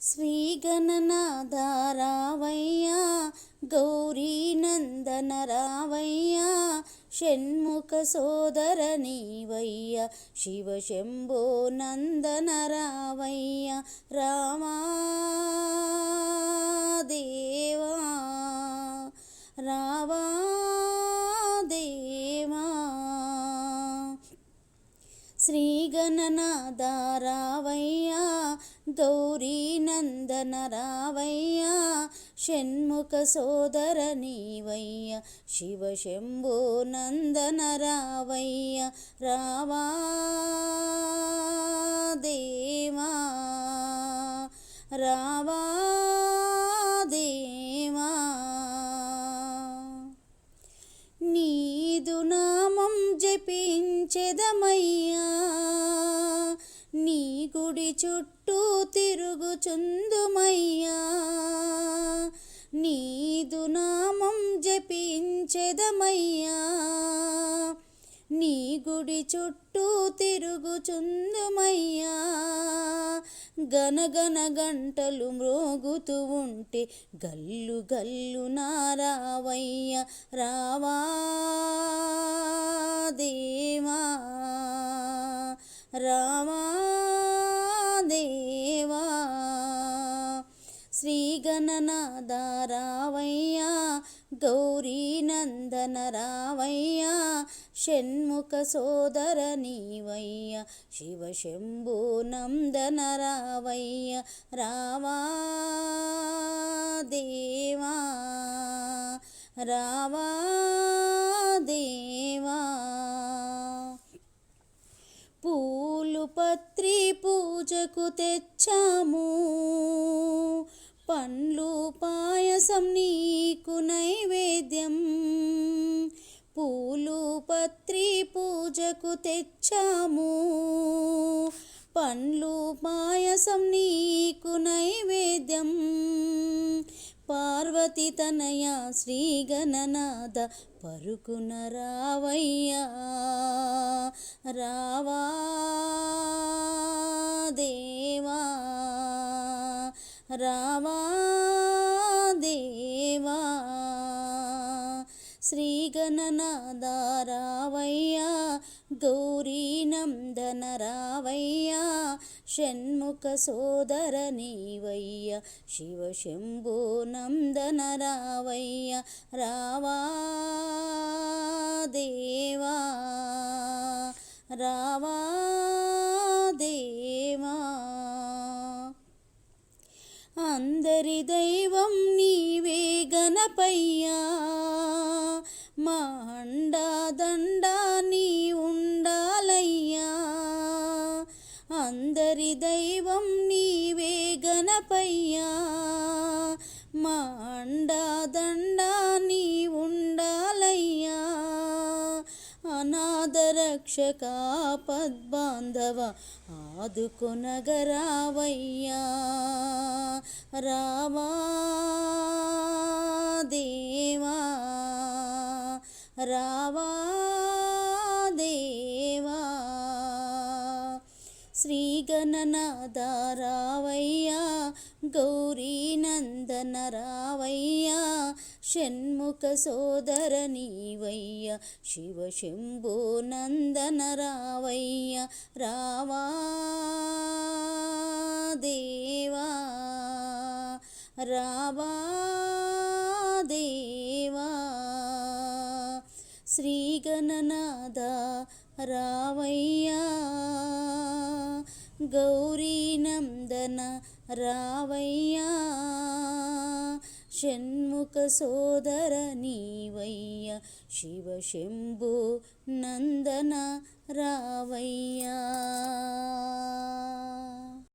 శ్రీగణనాథ రావయ్యా, గౌరీనందన రావయ్యా, షణ్ముఖ సోదర నీవయ్యా, శివశంభో నందన రావయ్యా, రామా దేవా రావా దేవా. శ్రీగణనాథ రావయ్యా, గౌరీనందన రావయ్యా, షణ్ముఖ సోదర నీవయ్యా, శివశంభో నందన రావయ్యా, రావా దేవా రావా దేవా. నీదు నామం జపించెదమయ్యా, నీ గుడి చుట్టూ తిరుగుచుందుమయ్యా, నీదు నామం జపించెదమయ్యా, నీ గుడి చుట్టూ తిరుగుచుందుమయ్యా. గనగన గంటలు మ్రోగుతూ ఉంటే గల్లు గల్లు నారావయ్యా, రావా దేవా రావా దేవా. శ్రీగణనాథ రావయ్యా, గౌరీనందన రావయ్యా, షణ్ముఖ సోదర నీవయ్యా, శివశంభో నందన రావయ్యా, రావా దేవా రావా దేవా. పూలు పత్రి పూజకు తెచ్చాము, పండ్లు పాయసం నీకు నైవేద్యం. పూలు పత్రి పూజకు తెచ్చాము, పండ్లు పాయసం నీకు నైవేద్యం. పార్వతి తనయ శ్రీగణనాథ పరుకున రావయ్యా, రావా దేవా రావా దేవా. శ్రీగణనాథ రావయ్యా, గౌరీనందన రావయ్యా, షణ్ముఖ సోదర నీవయ్యా, శివశంభో నందన రావయ్యా, రావా దేవా రావా దేవా. అందరి దైవం నీవే గణపయ్యా, మా అండా దండా నీ ఉండాలయ్యా. అందరి దైవం నీవే గణపయ్యా, మా అండా దండా నీ ఉండాలయ్యా. అనాథ రక్షక పద్బాంధవ ఆదుకొనగరావయ్యా, రావా దేవా రావా దేవా. శ్రీగణనాథ రావయ్యా, గౌరీనందన రావయ్యా, షణ్ముఖ సోదర నీవయ్యా, శివశంభో నందన రావయ్యా, రావా దేవా రావా దేవా. శ్రీగణనాథ రావయ్యా, గౌరీనందన రావయ్యా, షణ్ముఖ సోదర నీవయ్యా, శివశంభో నందన రావయ్యా.